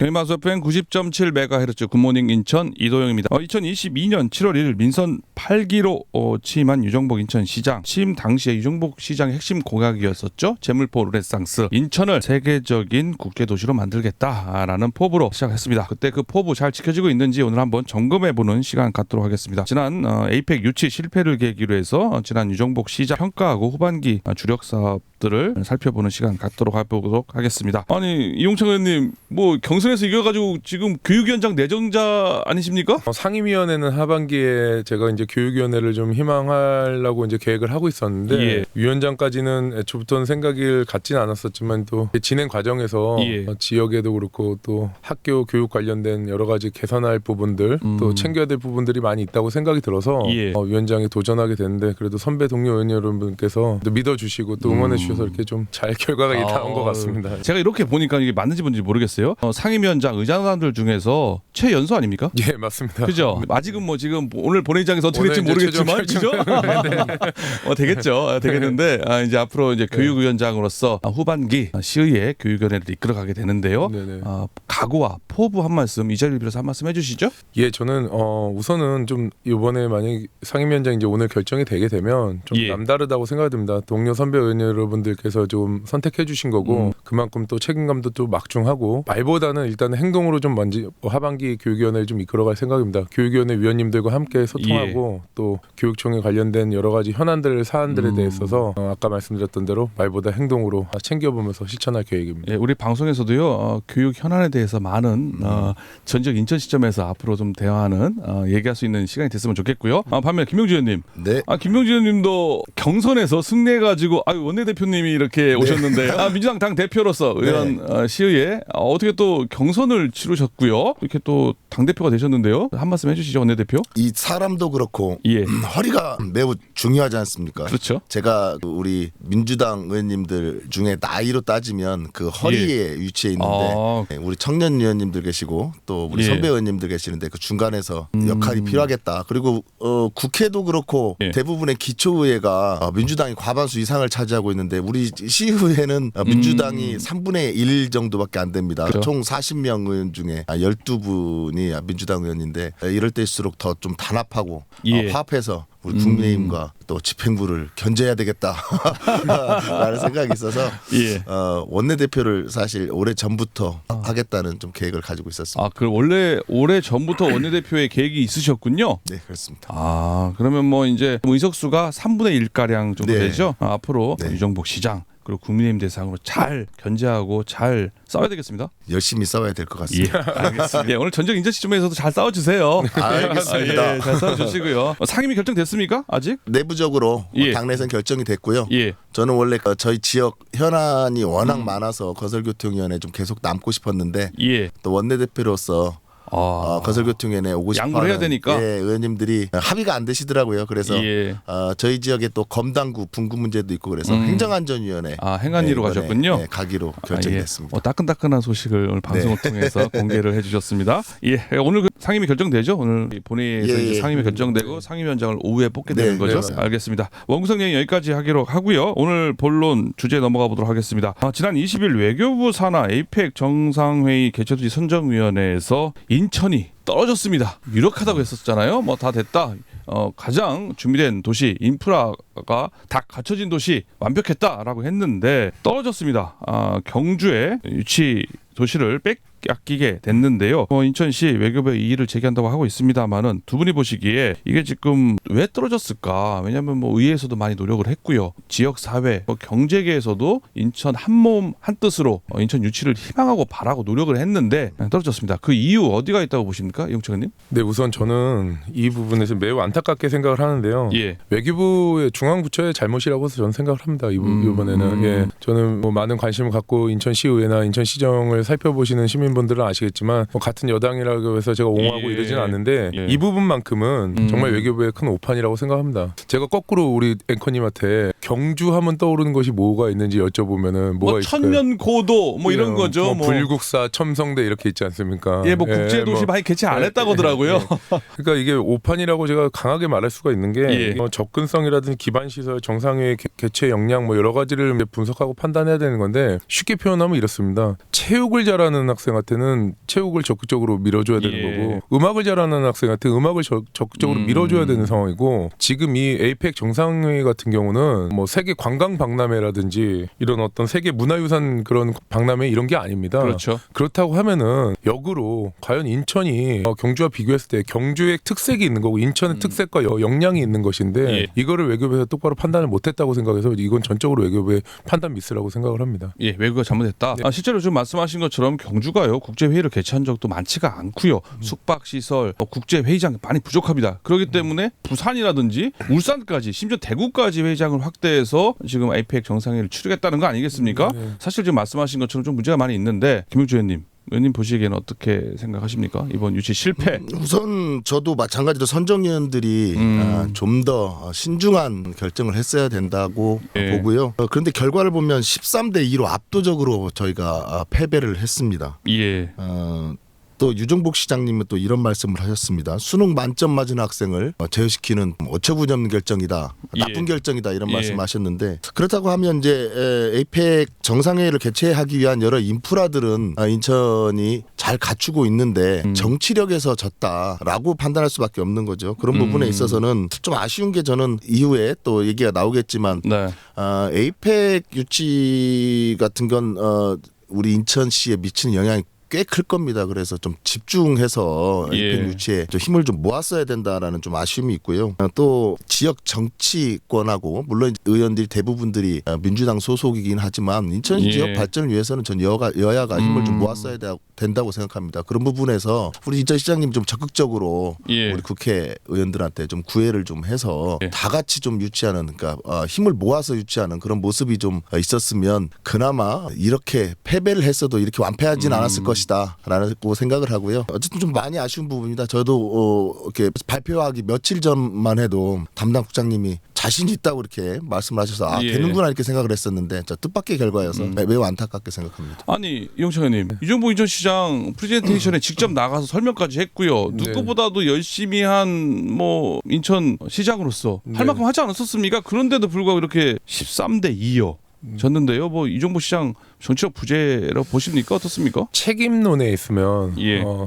KBS FM 90.7MHz 굿모닝 인천 이도영입니다. 2022년 7월 1일 민선 8기로 취임한 유정복 인천시장. 취임 당시에 유정복 시장의 핵심 공약이었었죠. 재물포 르네상스. 인천을 세계적인 국제도시로 만들겠다라는 포부로 시작했습니다. 그때 그 포부 잘 지켜지고 있는지 오늘 한번 점검해보는 시간 갖도록 하겠습니다. 지난 에이펙 유치 실패를 계기로 해서 지난 유정복 시장 평가하고 후반기 주력 사업들을 살펴보는 시간 갖도록 해보도록 하겠습니다. 아니 이용창 의원님 뭐 경선에서 이겨가지고 지금 교육위원장 내정자 아니십니까? 상임위원회는 하반기에 제가 이제 교육위원회를 좀 희망하려고 이제 계획을 하고 있었는데 예. 위원장까지는 애초부터는 생각을 갖진 않았었지만 또 진행 과정에서 지역에도 그렇고 또 학교 교육 관련된 여러 가지 개선할 부분들 또 챙겨야 될 부분들이 많이 있다고 생각이 들어서 위원장에 도전하게 됐는데 그래도 선배 동료 의원 여러분께서 또 믿어주시고 또 응원해 주셔서 이렇게 좀 잘 결과가 나온 것 같습니다. 제가 이렇게 보니까 이게 맞는지 뭔지 모르겠어요. 상임위원장 의장단들 중에서 최연소 아닙니까? 예, 맞습니다. 그죠? 아직은 뭐 지금 오늘 본회의장에서 어떻게 될지 모르겠지만 그죠? 되겠죠. 되겠는데 이제 앞으로 이제 교육위원장으로서 후반기 시의회 교육위원회를 이끌어가게 되는데요. 각오와 포부 한 말씀 이 자리를 빌어서 한 말씀 해주시죠. 예, 저는 우선은 좀 이번에 만약 상임위원장 이제 오늘 결정이 되게 되면 좀 남다르다고 생각이 듭니다. 동료 선배 의원 여러분들께서 좀 선택해 주신 거고 그만큼 또 책임감도 또 막중하고 말보다는 일단 행동으로 좀 먼저 하반기 교육위원회를 좀 이끌어갈 생각입니다. 교육위원회 위원님들과 함께 소통하고 또 교육청에 관련된 여러 가지 현안들 사안들에 대해서 아까 말씀드렸던 대로 말보다 행동으로 챙겨보면서 실천할 계획입니다. 예, 우리 방송에서도요 교육 현안에 대해서 많은 전적 인천 시점에서 앞으로 좀 대화하는 얘기할 수 있는 시간이 됐으면 좋겠고요. 반면 김명주 의원님, 네. 김명주 의원님도 경선에서 승리해가지고 원내대표님이 이렇게 오셨는데 민주당 당 대표로서 의원 시의회 어떻게 또 경선을 치르셨고요. 이렇게 또 당 대표가 되셨는데요. 한 말씀 해주시죠, 원내대표. 이 사람도 그렇고 허리가 매우 중요하지 않습니까? 그렇죠. 제가 우리 민주당 의원님들 중에 나이로 따지면 그 허리에 위치해 있는데 우리 청년 의원님들 계시고 또 우리 선배 의원님들 계시는데 그 중간에서 역할이 필요하겠다. 그리고 국회도 그렇고 대부분의 기초의회가 민주당이 과반수 이상을 차지하고 있는데 우리 시의회는 민주당이 3분의 1 정도밖에 안 됩니다. 그렇죠. 총 40명 의원 중에 12분이 민주당 의원인데 이럴 때일수록 더 좀 단합하고 화합해서 우리 국민의힘과 또 집행부를 견제해야 되겠다 라는 생각이 있어서 원내대표를 사실 오래 전부터 하겠다는 좀 계획을 가지고 있었습니다. 그 원래 오래 전부터 원내대표의 계획이 있으셨군요. 네, 그렇습니다. 그러면 뭐 이제 의석수가 3분의 1가량 정도 되죠. 앞으로 유정복 시장 그리고 국민의힘 대상으로 잘 견제하고 잘 싸워야 되겠습니다. 열심히 싸워야 될 것 같습니다. 알겠습니다. 오늘 전적 인천 시점에서도 잘 싸워주세요. 알겠습니다. 잘 싸워주시고요. 상임위 결정됐습니까? 아직? 내부적으로 당내에서는 결정이 됐고요. 저는 원래 저희 지역 현안이 워낙 많아서 거설교통위원회 좀 계속 남고 싶었는데 또 원내대표로서 건설교통위원회 오고 싶어 양보를 해야 되니까 의원님들이 합의가 안 되시더라고요. 그래서 저희 지역에 또 검당구 분구 문제도 있고 그래서 행정안전위원회 행안위로 가셨군요. 가기로 결정이 됐습니다. 따끈따끈한 소식을 오늘 방송을 통해서 공개를 해주셨습니다. 오늘 그 상임위 결정되죠? 오늘 본회의에서 이제 상임위 결정되고 상임위원장을 오후에 뽑게 되는 거죠? 알겠습니다. 원구성 얘기 여기까지 하기로 하고요. 오늘 본론 주제 넘어가 보도록 하겠습니다. 지난 20일 외교부 산하 에이펙 정상회의 개최도시 선정위원회에서 인천이 떨어졌습니다. 유력하다고 했었잖아요. 뭐 다 됐다. 가장 준비된 도시 인프라가 다 갖춰진 도시 완벽했다라고 했는데 떨어졌습니다. 경주에 유치 도시를 뺏기게 됐는데요. 인천시 외교부에 이의를 제기한다고 하고 있습니다만은 두 분이 보시기에 이게 지금 왜 떨어졌을까? 왜냐하면 뭐 의회에서도 많이 노력을 했고요. 지역 사회, 경제계에서도 인천 한몸 한뜻으로 인천 유치를 희망하고 바라고 노력을 했는데 떨어졌습니다. 그 이유 어디가 있다고 보십니까, 이용철 의원님? 네, 우선 저는 이 부분에서 매우 안타깝게 생각을 하는데요. 외교부의 중앙부처의 잘못이라고 저는 생각을 합니다. 이번에는 저는 뭐 많은 관심을 갖고 인천시의회나 인천시정을 살펴보시는 시민분들은 아시겠지만 같은 여당이라고 해서 제가 옹호하고 이러지는 않는데 이 부분만큼은 정말 외교부의 큰 오판이라고 생각합니다. 제가 거꾸로 우리 앵커님한테 경주하면 떠오르는 것이 뭐가 있는지 여쭤보면은 뭐가 있을까요? 천년고도 뭐 이런 거죠. 불국사, 첨성대 이렇게 있지 않습니까? 뭐 국제도시 많이 개최 안 했다고 하더라고요. 그러니까 이게 오판이라고 제가 강하게 말할 수가 있는 게 접근성이라든지 기반시설, 정상회의 개최 역량 뭐 여러 가지를 분석하고 판단해야 되는 건데 쉽게 표현하면 이렇습니다. 체육을 잘하는 학생한테 학생한테는 체육을 적극적으로 밀어줘야 되는 거고 음악을 잘하는 학생한테 음악을 적극적으로 밀어줘야 되는 상황이고 지금 이 에이펙 정상회의 같은 경우는 뭐 세계 관광 박람회라든지 이런 어떤 세계 문화유산 그런 박람회 이런 게 아닙니다. 그렇죠. 그렇다고 하면은 역으로 과연 인천이 경주와 비교했을 때 경주의 특색이 있는 거고 인천의 특색과 역량이 있는 것인데 이거를 외교부에서 똑바로 판단을 못했다고 생각해서 이건 전적으로 외교부의 판단 미스라고 생각을 합니다. 예, 외교가 잘못했다. 실제로 지금 말씀하신 것처럼 경주가요 국제회의를 개최한 적도 많지가 않고요. 숙박시설, 국제회의장 많이 부족합니다. 그렇기 때문에 부산이라든지 울산까지 심지어 대구까지 회의장을 확대해서 지금 에이펙 정상회의를 치르겠다는 거 아니겠습니까? 사실 지금 말씀하신 것처럼 좀 문제가 많이 있는데 김용주 의원님 보시기에는 어떻게 생각하십니까? 이번 유치 실패. 우선 저도 마찬가지로 선정위원들이 좀 더 신중한 결정을 했어야 된다고 보고요. 그런데 결과를 보면 13대 2로 압도적으로 저희가 패배를 했습니다. 예. 또 유정복 시장님은 또 이런 말씀을 하셨습니다. 수능 만점 맞은 학생을 제외시키는 어처구니없는 결정이다. 나쁜 결정이다. 이런 말씀하셨는데 그렇다고 하면 이제 에이펙 정상회의를 개최하기 위한 여러 인프라들은 인천이 잘 갖추고 있는데 정치력에서 졌다라고 판단할 수밖에 없는 거죠. 그런 부분에 있어서는 좀 아쉬운 게 저는 이후에 또 얘기가 나오겠지만 에이펙 유치 같은 건 우리 인천시에 미치는 영향이 꽤 클 겁니다. 그래서 좀 집중해서 에이펙 유치에 좀 힘을 좀 모았어야 된다라는 좀 아쉬움이 있고요. 또 지역 정치권하고 물론 의원들이 대부분들이 민주당 소속이긴 하지만 인천 지역 발전을 위해서는 전 여야가 힘을 좀 모았어야 된다고 생각합니다. 그런 부분에서 우리 인천 시장님 좀 적극적으로 우리 국회의원들한테 좀 구애를 좀 해서 다 같이 좀 유치하는 그러니까 힘을 모아서 유치하는 그런 모습이 좀 있었으면 그나마 이렇게 패배를 했어도 이렇게 완패하진 않았을 것이다라고 생각을 하고요. 어쨌든 좀 많이 아쉬운 부분입니다. 저도 이렇게 발표하기 며칠 전만 해도 담당 국장님이 자신 있다고 이렇게 말씀하셔서 되는구나 이렇게 생각을 했었는데 뜻밖의 결과여서 매우 안타깝게 생각합니다. 아니 이용창 의원님 유정복 인천시장 프레젠테이션에 직접 나가서 설명까지 했고요. 누구보다도 열심히 한 뭐 인천 시장으로서 할 만큼 하지 않았었습니까? 그런데도 불구하고 이렇게 13대 2요. 졌는데요. 뭐 이정복 시장 정치적 부재라고 보십니까? 어떻습니까? 책임론에 있으면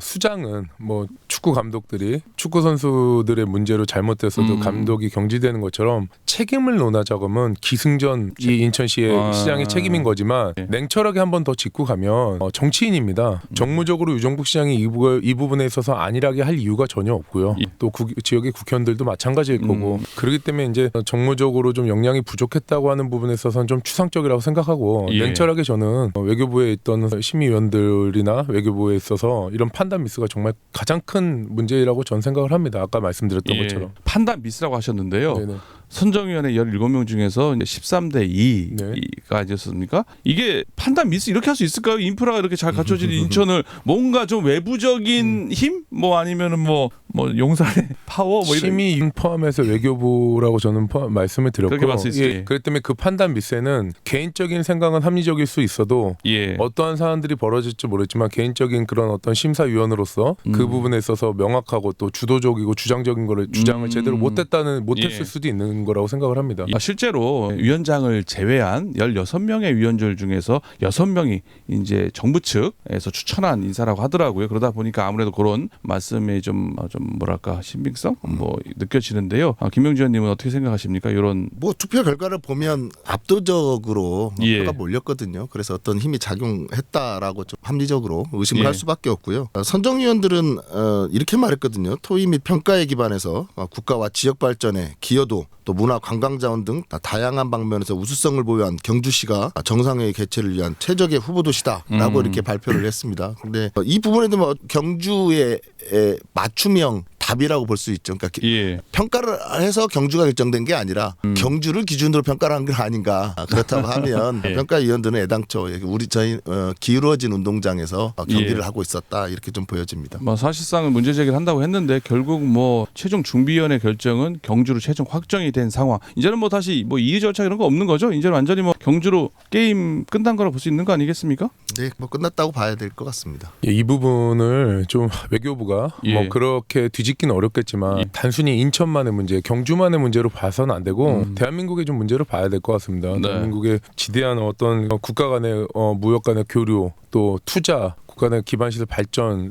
수장은 뭐 축구 감독들이 축구 선수들의 문제로 잘못됐어도 감독이 경질되는 것처럼 책임을 논하자고 하면 기승전 이 인천시의 시장의 책임인 거지만 냉철하게 한 번 더 짚고 가면 정치인입니다. 정무적으로 유정복 시장이 이 부분에 있어서 안일하게 할 이유가 전혀 없고요. 또 지역의 국회의원들도 마찬가지일 거고 그렇기 때문에 이제 정무적으로 좀 역량이 부족했다고 하는 부분에 있어서는 좀 추상적이라고 생각하고 냉철하게 저는 외교부에 있던 심의위원들이나 외교부에 있어서 이런 판단 미스가 정말 가장 큰 문제라고 전 생각을 합니다. 아까 말씀드렸던 것처럼. 판단 미스라고 하셨는데요. 선정위원회 17명 중에서 13대 2가 아니었습니까? 이게 판단 미스 이렇게 할 수 있을까요? 인프라가 이렇게 잘 갖춰진 인천을 뭔가 좀 외부적인 힘? 뭐 아니면은 뭐 용산의 파워? 뭐 심의 포함해서 외교부라고 저는 말씀을 드렸고 그렇게 봤을 수 있지. 그렇기 때문에 그 판단 미스에는 개인적인 생각은 합리적일 수 있어도 어떠한 사안들이 벌어질지 모르겠지만 개인적인 그런 어떤 심사위원으로서 그 부분에 있어서 명확하고 또 주도적이고 주장적인 거를 주장을 제대로 못했을 수도 있는 거라고 생각을 합니다. 실제로 위원장을 제외한 16명의 위원들 중에서 6명이 이제 정부 측에서 추천한 인사라고 하더라고요. 그러다 보니까 아무래도 그런 말씀이 좀 뭐랄까 신빙성 뭐 느껴지는데요. 김용주 의원님은 어떻게 생각하십니까? 이런 뭐 투표 결과를 보면 압도적으로 표가 몰렸거든요. 그래서 어떤 힘이 작용했다라고 좀 합리적으로 의심을 할 수밖에 없고요. 선정위원들은 이렇게 말했거든요. 토의 및 평가에 기반해서 국가와 지역 발전에 기여도 또 문화 관광자원 등 다양한 방면에서 우수성을 보유한 경주시가 정상회의 개최를 위한 최적의 후보도시다라고 이렇게 발표를 했습니다. 근데 이 부분에도 뭐 경주의 맞춤형 답이라고 볼 수 있죠. 그러니까 평가를 해서 경주가 결정된 게 아니라 경주를 기준으로 평가를 한 게 아닌가. 그렇다고 하면 평가위원들은 애당초 저희 기울어진 운동장에서 경기를 하고 있었다 이렇게 좀 보여집니다. 뭐 사실상은 문제 제기를 한다고 했는데 결국 뭐 최종 중비위원회 결정은 경주로 최종 확정이 된 상황. 이제는 뭐 다시 뭐 이의 절차 이런 거 없는 거죠. 이제는 완전히 뭐 경주로 게임 끝난 거라 볼 수 있는 거 아니겠습니까? 네, 뭐 끝났다고 봐야 될 것 같습니다. 이 부분을 좀 외교부가 뭐 그렇게 뒤집기는 어렵겠지만 단순히 인천만의 문제, 경주만의 문제로 봐서는 안 되고 대한민국의 좀 문제로 봐야 될 것 같습니다. 대한민국의 지대한 어떤 국가 간의 무역 간의 교류 또 투자 간의 기반 시설 발전,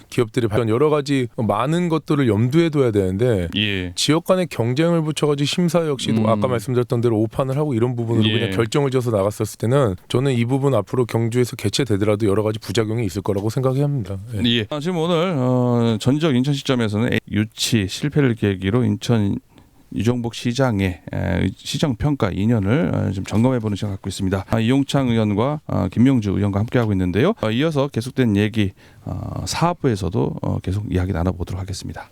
기업들의 발전 여러 가지 많은 것들을 염두에 둬야 되는데 예. 지역 간의 경쟁을 붙여가지고 심사 역시도 아까 말씀드렸던 대로 오판을 하고 이런 부분으로 예. 그냥 결정을 지어서 나갔었을 때는 저는 이 부분 앞으로 경주에서 개최되더라도 여러 가지 부작용이 있을 거라고 생각합니다. 예. 예. 지금 오늘 전적 인천 시점에서는 유치 실패를 계기로 인천 유정복 시장의 시정 평가 2년을 좀 점검해보는 시간 갖고 있습니다. 이용창 의원과 김명주 의원과 함께하고 있는데요. 이어서 계속된 얘기 사업부에서도 계속 이야기 나눠보도록 하겠습니다.